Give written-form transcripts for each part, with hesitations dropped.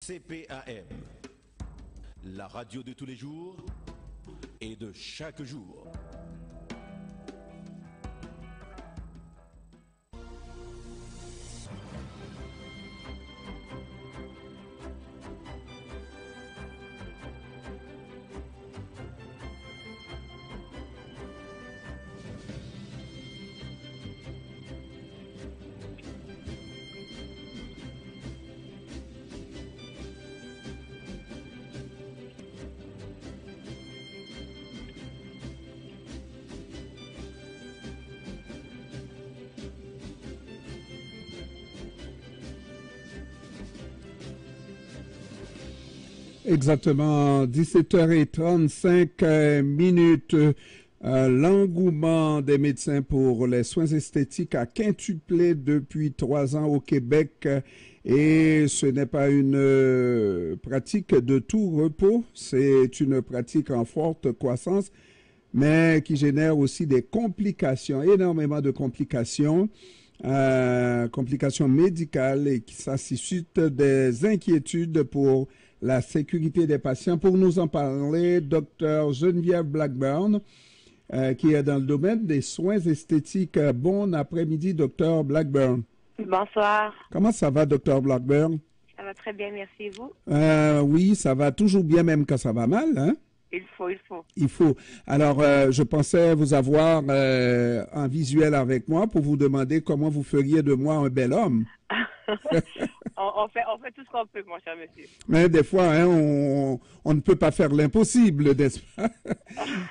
CPAM, la radio de tous les jours et de chaque jour. Exactement, 17h35. L'engouement des médecins pour les soins esthétiques a quintuplé depuis 3 ans au Québec et ce n'est pas une pratique de tout repos, c'est une pratique en forte croissance, mais qui génère aussi des complications, énormément de complications. Complications médicales et qui ça suscite des inquiétudes pour la sécurité des patients. Pour nous en parler, Dr Geneviève Blackburn, qui est dans le domaine des soins esthétiques. Bon après-midi, Dr Blackburn. Bonsoir. Comment ça va, Dr Blackburn? Ça va très bien, merci. Et vous? Oui, ça va toujours bien, même quand ça va mal, hein? Il faut. Il faut. Alors, je pensais vous avoir en visuel avec moi pour vous demander comment vous feriez de moi un bel homme. on fait tout ce qu'on peut, mon cher monsieur. Mais des fois, hein, on ne peut pas faire l'impossible, n'est-ce pas?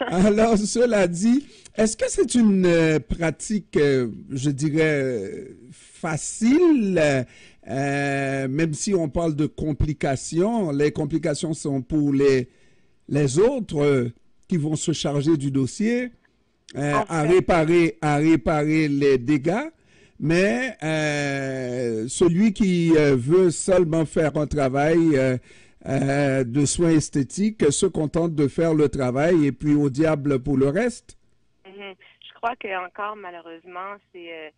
Alors, cela dit, est-ce que c'est une pratique, je dirais, facile, même si on parle de complications? Les complications sont pour les autres qui vont se charger du dossier, à réparer les dégâts, mais celui qui veut seulement faire un travail de soins esthétiques se contente de faire le travail et puis au diable pour le reste. Je crois que encore malheureusement c'est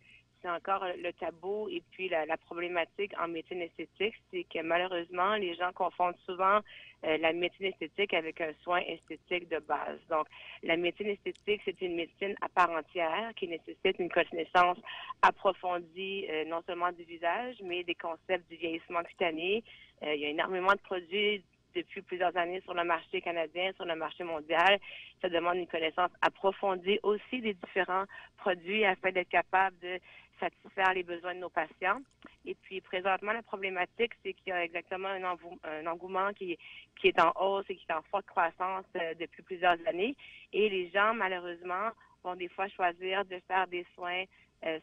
encore le tabou et puis la problématique en médecine esthétique, c'est que malheureusement, les gens confondent souvent la médecine esthétique avec un soin esthétique de base. Donc, la médecine esthétique, c'est une médecine à part entière qui nécessite une connaissance approfondie non seulement du visage, mais des concepts du vieillissement cutané. Il y a énormément de produits depuis plusieurs années sur le marché canadien, sur le marché mondial. Ça demande une connaissance approfondie aussi des différents produits afin d'être capable de satisfaire les besoins de nos patients. Et puis, présentement, la problématique, c'est qu'il y a exactement un engouement qui est en hausse et qui est en forte croissance depuis plusieurs années. Et les gens, malheureusement, vont des fois choisir de faire des soins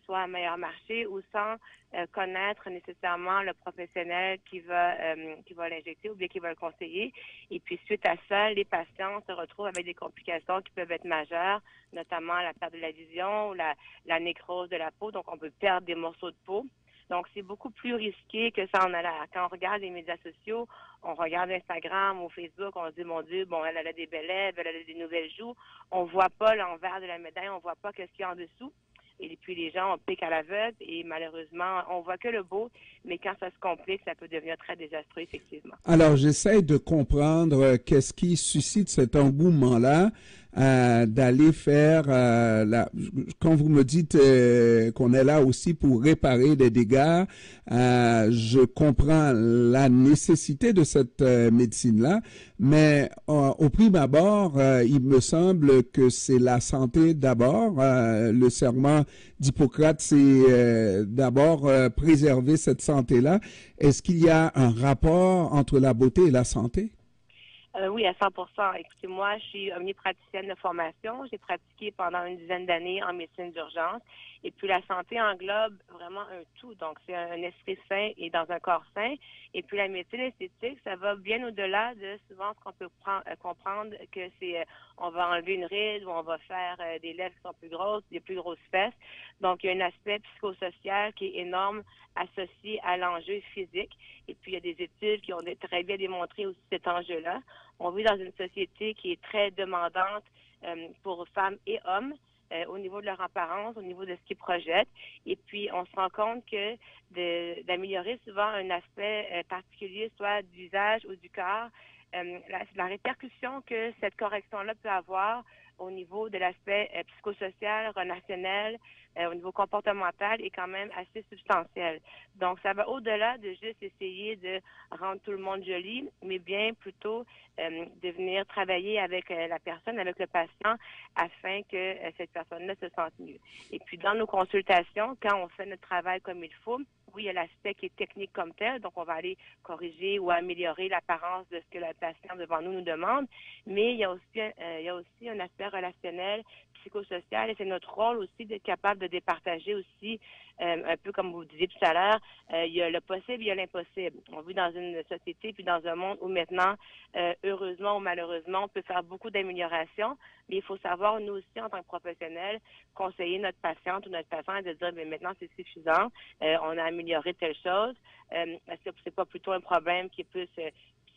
soit à meilleur marché ou sans connaître nécessairement le professionnel qui va l'injecter ou bien qui va le conseiller. Et puis, suite à ça, les patients se retrouvent avec des complications qui peuvent être majeures, notamment la perte de la vision ou la nécrose de la peau. Donc, on peut perdre des morceaux de peau. Donc, c'est beaucoup plus risqué que ça en a l'air. Quand on regarde les médias sociaux, on regarde Instagram ou Facebook, on se dit, mon Dieu, bon, elle a des belles lèvres, elle a des nouvelles joues. On voit pas l'envers de la médaille, on voit pas ce qu'il y a en dessous. Et puis, les gens, on pique à l'aveugle et malheureusement, on voit que le beau, mais quand ça se complique, ça peut devenir très désastreux, effectivement. Alors, j'essaie de comprendre qu'est-ce qui suscite cet engouement-là d'aller faire, quand vous me dites qu'on est là aussi pour réparer des dégâts, je comprends la nécessité de cette médecine-là, mais au prime abord, il me semble que c'est la santé d'abord. Le serment d'Hippocrate, c'est d'abord préserver cette santé-là. Est-ce qu'il y a un rapport entre la beauté et la santé? Oui, à 100%. Écoutez, moi, je suis omnipraticienne de formation. J'ai pratiqué pendant une dizaine d'années en médecine d'urgence. Et puis, la santé englobe vraiment un tout. Donc, c'est un esprit sain et dans un corps sain. Et puis, la médecine esthétique, ça va bien au-delà de souvent ce qu'on peut comprendre que c'est on va enlever une ride ou on va faire des lèvres qui sont plus grosses, des plus grosses fesses. Donc, il y a un aspect psychosocial qui est énorme associé à l'enjeu physique. Et puis, il y a des études qui ont très bien démontré aussi cet enjeu-là. On vit dans une société qui est très demandante pour femmes et hommes. au niveau de leur apparence, au niveau de ce qu'ils projettent. Et puis, on se rend compte que d'améliorer souvent un aspect particulier, soit du visage ou du corps, la répercussion que cette correction-là peut avoir au niveau de l'aspect psychosocial, relationnel, au niveau comportemental est quand même assez substantiel. Donc, ça va au-delà de juste essayer de rendre tout le monde joli, mais bien plutôt de venir travailler avec la personne, avec le patient, afin que cette personne-là se sente mieux. Et puis, dans nos consultations, quand on fait notre travail comme il faut, oui, il y a l'aspect qui est technique comme tel, donc on va aller corriger ou améliorer l'apparence de ce que le patient devant nous demande, mais il y a aussi un aspect relationnel, psychosocial, et c'est notre rôle aussi d'être capable de départager aussi, un peu comme vous disiez tout à l'heure, il y a le possible, il y a l'impossible. On vit dans une société puis dans un monde où maintenant, heureusement ou malheureusement, on peut faire beaucoup d'améliorations, mais il faut savoir, nous aussi, en tant que professionnels, conseiller notre patiente ou notre patient et de dire, mais maintenant, c'est suffisant, on a amélioré telle chose. Est-ce que c'est pas plutôt un problème qui est plus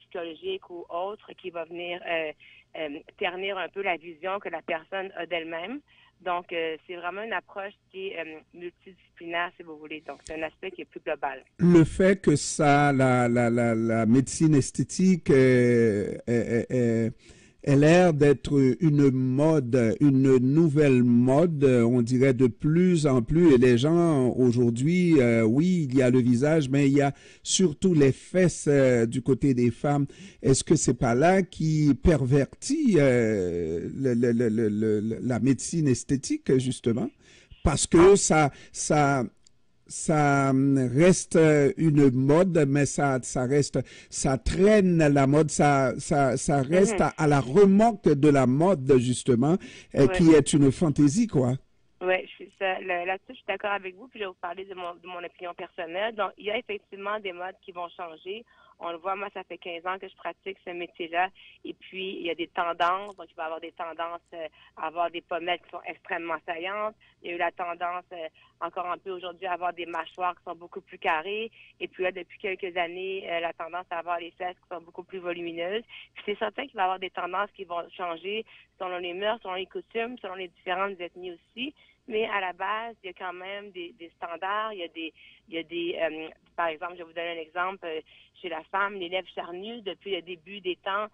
psychologique ou autre qui va venir ternir un peu la vision que la personne a d'elle-même? Donc, c'est vraiment une approche qui est multidisciplinaire, si vous voulez. Donc, c'est un aspect qui est plus global. Le fait que la médecine esthétique ait l'air d'être une mode, une nouvelle mode, on dirait de plus en plus. Et les gens aujourd'hui, oui, il y a le visage, mais il y a surtout les fesses du côté des femmes. Est-ce que c'est pas là qui pervertit la médecine esthétique, justement? Parce que ça reste une mode, mais ça traîne la mode, ça reste à la remorque de la mode, justement, qui est une fantaisie, quoi. Oui, là-dessus, je suis d'accord avec vous, puis je vais vous parler de mon opinion personnelle. Donc, il y a effectivement des modes qui vont changer. On le voit, moi, ça fait 15 ans que je pratique ce métier-là. Et puis, il y a des tendances. Donc, il va y avoir des tendances à avoir des pommettes qui sont extrêmement saillantes. Il y a eu la tendance, encore un peu aujourd'hui, à avoir des mâchoires qui sont beaucoup plus carrées. Et puis là, depuis quelques années, la tendance à avoir les fesses qui sont beaucoup plus volumineuses. Puis c'est certain qu'il va y avoir des tendances qui vont changer selon les mœurs, selon les coutumes, selon les différentes ethnies aussi. Mais à la base, il y a quand même des standards. Il y a des par exemple, je vais vous donner un exemple. Chez la femme, les lèvres charnues, depuis le début des temps,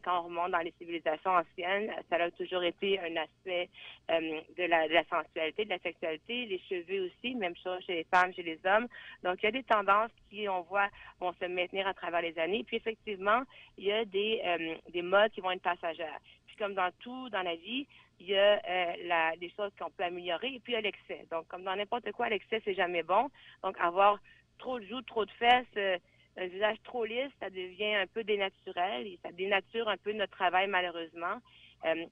quand on remonte dans les civilisations anciennes, ça a toujours été un aspect de la sensualité, de la sexualité. Les cheveux aussi, même chose chez les femmes, chez les hommes. Donc, il y a des tendances qui, on voit, vont se maintenir à travers les années. Puis, effectivement, il y a des modes qui vont être passagères. Puis, comme dans tout dans la vie, il y a des choses qu'on peut améliorer et puis il y a l'excès. Donc, comme dans n'importe quoi, l'excès, c'est jamais bon. Donc, avoir trop de joues, trop de fesses, un visage trop lisse, ça devient un peu dénaturel et ça dénature un peu notre travail, malheureusement.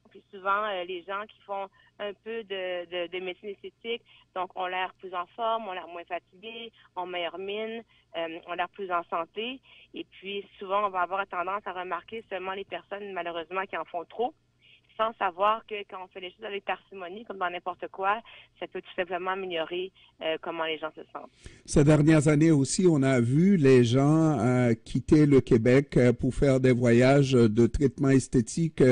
Puis souvent, les gens qui font un peu de médecine esthétique, donc ont l'air plus en forme, ont l'air moins fatigués, ont meilleure mine, ont l'air plus en santé. Et puis, souvent, on va avoir tendance à remarquer seulement les personnes, malheureusement, qui en font trop, sans savoir que quand on fait les choses avec parcimonie, comme dans n'importe quoi, ça peut tout simplement améliorer comment les gens se sentent. Ces dernières années aussi, on a vu les gens quitter le Québec pour faire des voyages de traitement esthétique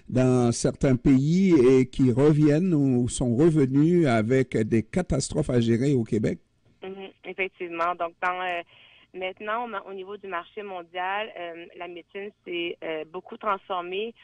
dans certains pays et qui reviennent ou sont revenus avec des catastrophes à gérer au Québec. Effectivement. Donc, maintenant, au niveau du marché mondial, la médecine s'est beaucoup transformée.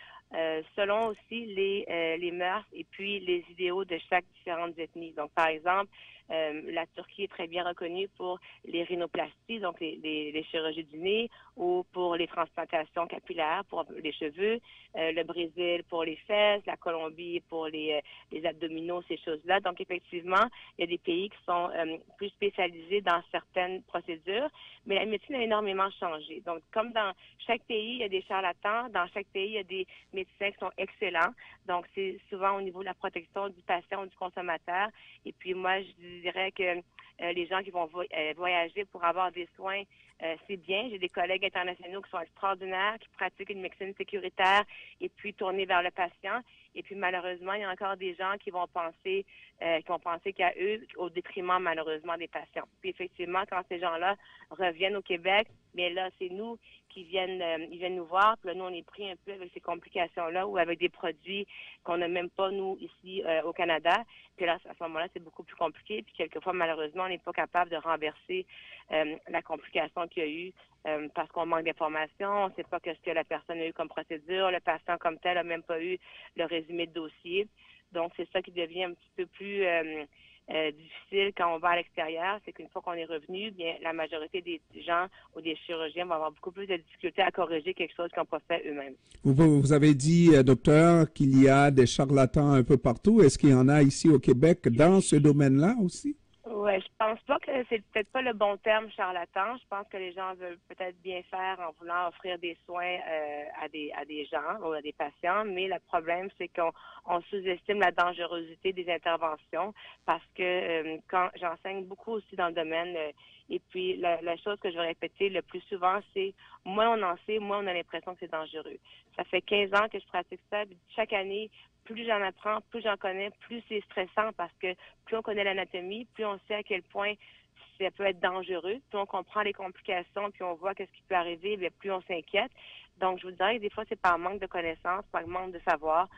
Selon aussi les mœurs et puis les idéaux de chaque différente ethnie. Donc, par exemple, la Turquie est très bien reconnue pour les rhinoplasties, donc les chirurgies du nez, ou pour les transplantations capillaires pour les cheveux, le Brésil pour les fesses, la Colombie pour les abdominaux, ces choses-là. Donc, effectivement, il y a des pays qui sont plus spécialisés dans certaines procédures, mais la médecine a énormément changé. Donc, comme dans chaque pays, il y a des charlatans, dans chaque pays, il y a des médecins qui sont excellents. Donc, c'est souvent au niveau de la protection du patient ou du consommateur. Et puis, moi, je dirais que les gens qui vont voyager pour avoir des soins, c'est bien. J'ai des collègues internationaux qui sont extraordinaires, qui pratiquent une médecine sécuritaire et puis tournés vers le patient. Et puis, malheureusement, il y a encore des gens qui vont penser qu'à eux, au détriment, malheureusement, des patients. Puis, effectivement, quand ces gens-là reviennent au Québec, mais là, c'est nous qui ils viennent nous voir, puis là, nous, on est pris un peu avec ces complications-là ou avec des produits qu'on n'a même pas, nous, ici au Canada. Puis là, à ce moment-là, c'est beaucoup plus compliqué. Puis quelquefois, malheureusement, on n'est pas capable de renverser la complication qu'il y a eu parce qu'on manque d'informations, on ne sait pas ce que la personne a eu comme procédure, le patient comme tel n'a même pas eu le résumé de dossier. Donc, c'est ça qui devient un petit peu plus difficile quand on va à l'extérieur, c'est qu'une fois qu'on est revenu, bien la majorité des gens ou des chirurgiens vont avoir beaucoup plus de difficultés à corriger quelque chose qu'ils n'ont pas fait eux-mêmes. Vous avez dit, docteur, qu'il y a des charlatans un peu partout. Est-ce qu'il y en a ici au Québec dans ce domaine-là aussi? Ouais, je pense pas que c'est peut-être pas le bon terme charlatan. Je pense que les gens veulent peut-être bien faire en voulant offrir des soins à des gens ou à des patients, mais le problème c'est qu'on sous-estime la dangerosité des interventions parce que quand j'enseigne beaucoup aussi dans le domaine et puis la chose que je vais répéter le plus souvent c'est moins on en sait, moins on a l'impression que c'est dangereux. Ça fait 15 ans que je pratique ça, puis chaque année plus j'en apprends, plus j'en connais, plus c'est stressant parce que plus on connaît l'anatomie, plus on sait à quel point ça peut être dangereux, plus on comprend les complications, puis on voit qu'est-ce qui peut arriver, bien, plus on s'inquiète. Donc, je vous dirais que des fois, c'est par manque de connaissances, par manque de savoir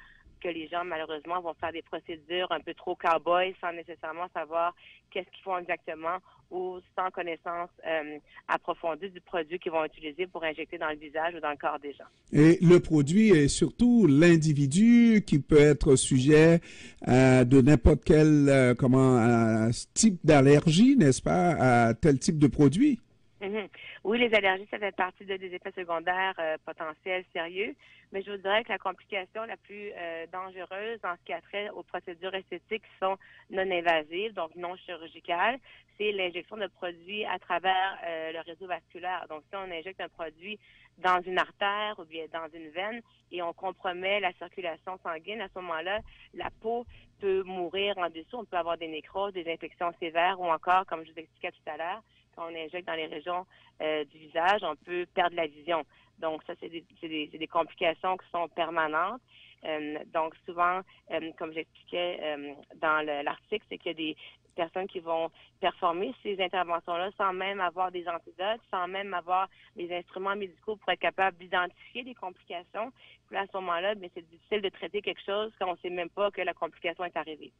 que les gens, malheureusement, vont faire des procédures un peu trop cow-boy sans nécessairement savoir qu'est-ce qu'ils font exactement ou sans connaissance approfondie du produit qu'ils vont utiliser pour injecter dans le visage ou dans le corps des gens. Et le produit est surtout l'individu qui peut être sujet de n'importe quel type d'allergie, n'est-ce pas, à tel type de produit? Mm-hmm. Oui, les allergies, ça fait partie des effets secondaires potentiels sérieux, mais je vous dirais que la complication la plus dangereuse en ce qui a trait aux procédures esthétiques qui sont non invasives, donc non chirurgicales, c'est l'injection de produits à travers le réseau vasculaire. Donc, si on injecte un produit dans une artère ou bien dans une veine et on compromet la circulation sanguine, à ce moment-là, la peau peut mourir en dessous. On peut avoir des nécroses, des infections sévères ou encore, comme je vous expliquais tout à l'heure, quand on injecte dans les régions du visage, on peut perdre la vision. Donc, ça, c'est des complications qui sont permanentes. Donc, souvent, comme j'expliquais dans l'article, c'est qu'il y a des personnes qui vont performer ces interventions-là sans même avoir des antidotes, sans même avoir des instruments médicaux pour être capable d'identifier des complications. Puis là, à ce moment-là, bien, c'est difficile de traiter quelque chose quand on ne sait même pas que la complication est arrivée.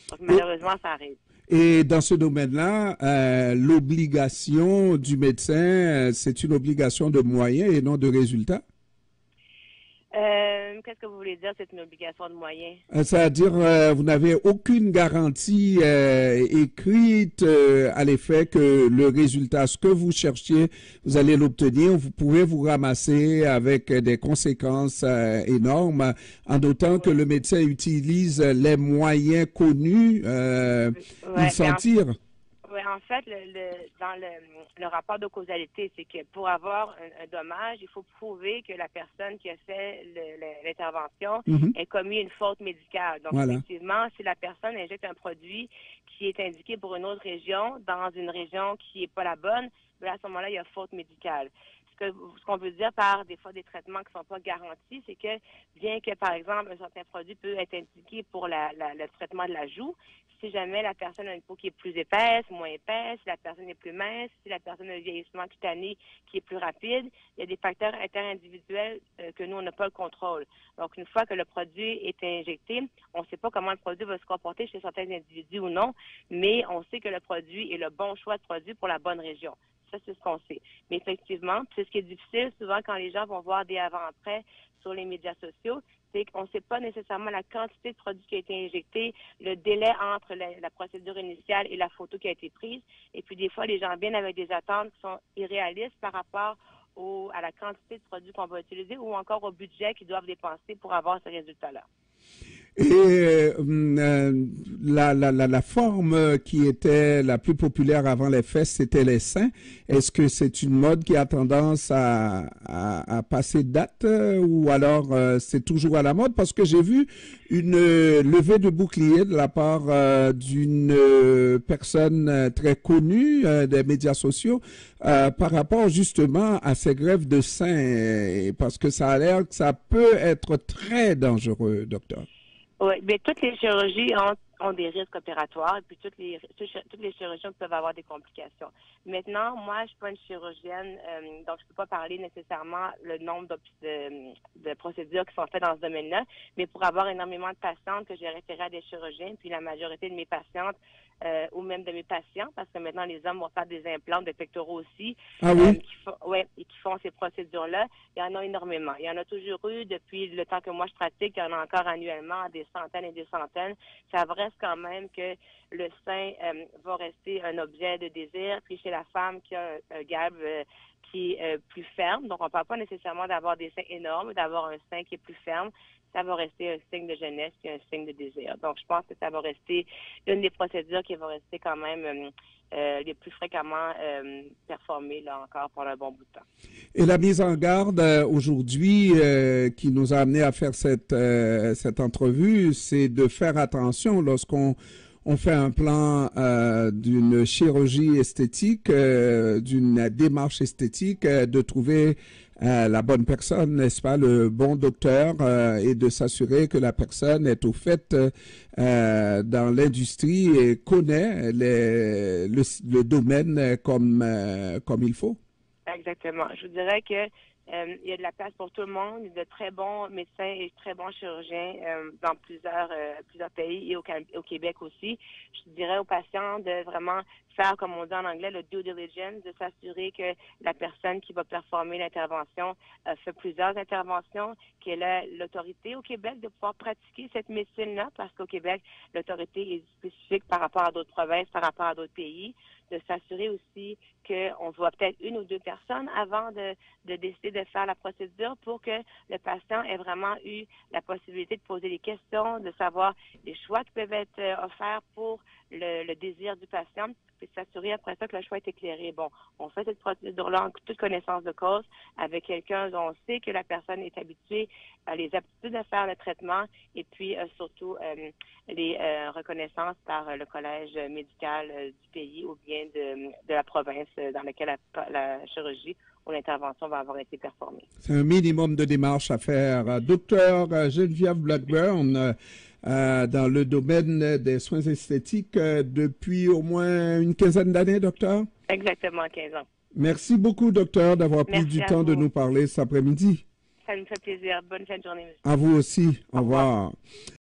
Donc, malheureusement, ça arrive. Et dans ce domaine-là, l'obligation du médecin, c'est une obligation de moyens et non de résultats? Qu'est-ce que vous voulez dire, c'est une obligation de moyens? C'est-à-dire, vous n'avez aucune garantie écrite à l'effet que le résultat, ce que vous cherchiez, vous allez l'obtenir. Vous pouvez vous ramasser avec des conséquences énormes, en d'autant que le médecin utilise les moyens connus pour s'en tire. Oui, en fait, dans le rapport de causalité, c'est que pour avoir un dommage, il faut prouver que la personne qui a fait l'intervention ait commis une faute médicale. Donc, voilà. Effectivement, si la personne injecte un produit qui est indiqué pour une autre région, dans une région qui n'est pas la bonne, bien à ce moment-là, il y a faute médicale. Ce qu'on veut dire par des fois des traitements qui ne sont pas garantis, c'est que bien que, par exemple, un certain produit peut être indiqué pour le traitement de la joue, si jamais la personne a une peau qui est plus épaisse, moins épaisse, si la personne est plus mince, si la personne a un vieillissement cutané qui est plus rapide, il y a des facteurs interindividuels que nous, on n'a pas le contrôle. Donc, une fois que le produit est injecté, on ne sait pas comment le produit va se comporter chez certains individus ou non, mais on sait que le produit est le bon choix de produit pour la bonne région. Ça, c'est ce qu'on sait. Mais effectivement, c'est ce qui est difficile souvent quand les gens vont voir des avant-après sur les médias sociaux, c'est qu'on ne sait pas nécessairement la quantité de produit qui a été injecté, le délai entre la procédure initiale et la photo qui a été prise. Et puis, des fois, les gens viennent avec des attentes qui sont irréalistes par rapport à la quantité de produits qu'on va utiliser ou encore au budget qu'ils doivent dépenser pour avoir ce résultat-là. Et la forme qui était la plus populaire avant les fesses, c'était les seins. Est-ce que c'est une mode qui a tendance à passer de date ou alors c'est toujours à la mode? Parce que j'ai vu une levée de bouclier de la part d'une personne très connue des médias sociaux par rapport justement à ces greffes de seins, parce que ça a l'air que ça peut être très dangereux, docteur. Oui, bien, toutes les chirurgies ont des risques opératoires et puis toutes les chirurgiens peuvent avoir des complications. Maintenant, moi, je suis pas une chirurgienne, donc je peux pas parler nécessairement le nombre de procédures qui sont faites dans ce domaine-là, mais pour avoir énormément de patientes que j'ai référées à des chirurgiens, puis la majorité de mes patientes ou même de mes patients, parce que maintenant les hommes vont faire des implants de pectoraux aussi, Ah oui? qui font ces procédures-là. Il y en a énormément. Il y en a toujours eu depuis le temps que moi je pratique. Il y en a encore annuellement des centaines et des centaines. Ça reste quand même que le sein va rester un objet de désir. Puis chez la femme qui a un galbe qui est plus ferme, donc on ne parle pas nécessairement d'avoir des seins énormes, d'avoir un sein qui est plus ferme. Ça va rester un signe de jeunesse et un signe de désir. Donc, je pense que ça va rester une des procédures qui va rester quand même les plus fréquemment performées là encore pendant un bon bout de temps. Et la mise en garde aujourd'hui qui nous a amené à faire cette entrevue, c'est de faire attention lorsqu'on fait un plan d'une chirurgie esthétique, d'une démarche esthétique, de trouver la bonne personne, n'est-ce pas, le bon docteur, et de s'assurer que la personne est au fait dans l'industrie et connaît le domaine comme il faut. Exactement. Je vous dirais que il y a de la place pour tout le monde. Il y a de très bons médecins et de très bons chirurgiens dans plusieurs pays et au Québec aussi. Je dirais aux patients de vraiment faire, comme on dit en anglais, le due diligence, de s'assurer que la personne qui va performer l'intervention fait plusieurs interventions, qu'elle a l'autorité au Québec de pouvoir pratiquer cette médecine-là, parce qu'au Québec, l'autorité est spécifique par rapport à d'autres provinces, par rapport à d'autres pays, de s'assurer aussi qu'on voit peut-être une ou deux personnes avant de décider de faire la procédure pour que le patient ait vraiment eu la possibilité de poser des questions, de savoir les choix qui peuvent être offerts pour le désir du patient, puis s'assurer après ça que le choix est éclairé. Bon, on fait cette procédure-là en toute connaissance de cause avec quelqu'un dont on sait que la personne est habituée à les aptitudes à faire le traitement et puis surtout les reconnaissances par le collège médical du pays ou bien de la province dans laquelle la chirurgie ou l'intervention va avoir été performée. C'est un minimum de démarches à faire. Docteur Geneviève Blackburn, dans le domaine des soins esthétiques depuis au moins une quinzaine d'années, docteur? Exactement, 15 ans. Merci beaucoup, docteur, d'avoir pris du temps de nous parler cet après-midi. Ça me fait plaisir. Bonne fin de journée, monsieur. À vous aussi. Au revoir.